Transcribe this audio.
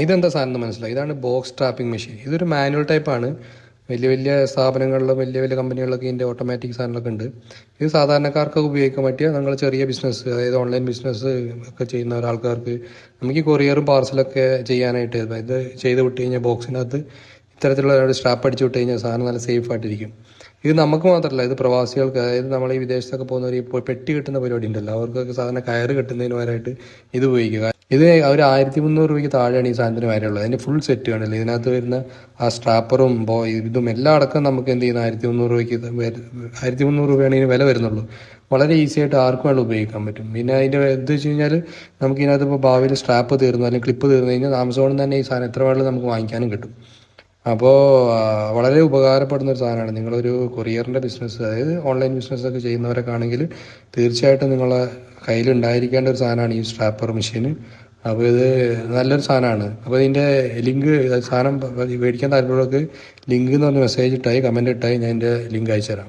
ഇതെന്താ സാധനം എന്ന് മനസ്സിലായി. ഇതാണ് ബോക്സ് ട്രാപ്പിംഗ് മെഷീൻ. ഇതൊരു മാനുവൽ ടൈപ്പാണ്. വലിയ വലിയ സ്ഥാപനങ്ങളിലും വലിയ വലിയ കമ്പനികളിലൊക്കെ ഇതിൻ്റെ ഓട്ടോമാറ്റിക് സാധനങ്ങളൊക്കെ ഉണ്ട്. ഇത് സാധാരണക്കാർക്കൊക്കെ ഉപയോഗിക്കാൻ പറ്റിയ നിങ്ങൾ ചെറിയ ബിസിനസ്, അതായത് ഓൺലൈൻ ബിസിനസ് ഒക്കെ ചെയ്യുന്ന ഒരാൾക്കാർക്ക് നമുക്ക് ഈ കൊറിയറും പാർസലൊക്കെ ചെയ്യാനായിട്ട് ഇത് ചെയ്ത് വിട്ട് കഴിഞ്ഞാൽ ബോക്സിനകത്ത് ഇത്തരത്തിലുള്ള ഒരു സ്ട്രാപ്പ് അടിച്ച് വിട്ട് കഴിഞ്ഞാൽ സാധനം നല്ല സേഫ് ആയിട്ടിരിക്കും. ഇത് നമുക്ക് മാത്രമല്ല, ഇത് പ്രവാസികൾക്ക്, അതായത് നമ്മൾ ഈ വിദേശത്തൊക്കെ പോകുന്നവർ ഇപ്പോൾ പെട്ടി കെട്ടുന്ന പരിപാടി ഉണ്ടല്ലോ, അവർക്കൊക്കെ സാധാരണ കയറ് കെട്ടുന്നതിന് പകരമായിട്ട് ഇത് ഉപയോഗിക്കുക. ഇത് ഒരു 1300 രൂപയ്ക്ക് താഴെയാണ് ഈ സാധനത്തിന് വരെയുള്ളത്. അതിൻ്റെ ഫുൾ സെറ്റ് കണ്ടില്ലേ, ഇതിനകത്ത് വരുന്ന ആ സ്ട്രാപ്പറും ഇതും എല്ലാം അടക്കം നമുക്ക് എന്ത് ചെയ്യുന്ന 1300 രൂപയ്ക്ക് 1300 രൂപയാണ് ഇതിന് വില വരുന്നുള്ളൂ. വളരെ ഈസി ആയിട്ട് ആർക്കും വേണം ഉപയോഗിക്കാൻ പറ്റും. പിന്നെ അതിൻ്റെ ഇത് വെച്ച് കഴിഞ്ഞാൽ നമുക്ക് ഇതിനകത്ത് ഇപ്പോൾ ഭാവിയിൽ സ്ട്രാപ്പ് തീർന്നു അല്ലെങ്കിൽ ക്ലിപ്പ് തീർന്നു കഴിഞ്ഞാൽ ആമസോണിൽ തന്നെ ഈ സാധനം എത്ര വേണമെങ്കിലും നമുക്ക് വാങ്ങിക്കാനും കിട്ടും. അപ്പോൾ വളരെ ഉപകാരപ്പെടുന്ന ഒരു സാധനമാണ്. നിങ്ങളൊരു കൊറിയറിൻ്റെ ബിസിനസ്, അതായത് ഓൺലൈൻ ബിസിനസ്സൊക്കെ ചെയ്യുന്നവരൊക്കെ ആണെങ്കിൽ തീർച്ചയായിട്ടും നിങ്ങളെ കയ്യിലുണ്ടായിരിക്കേണ്ട ഒരു സാധനമാണ് ഈ സ്ട്രാപ്പർ മെഷീൻ. അപ്പോൾ ഇത് നല്ലൊരു സാധനമാണ്. അപ്പോൾ ഇതിൻ്റെ ലിങ്ക്, സാധനം മേടിക്കാൻ താല്പര്യമുള്ളവർക്ക് ലിങ്ക് എന്ന് പറഞ്ഞ് മെസ്സേജ് ഇട്ടായി, കമൻറ്റ് ഇട്ടായി, ഞാൻ ഇതിൻ്റെ ലിങ്ക് അയച്ചു തരാം.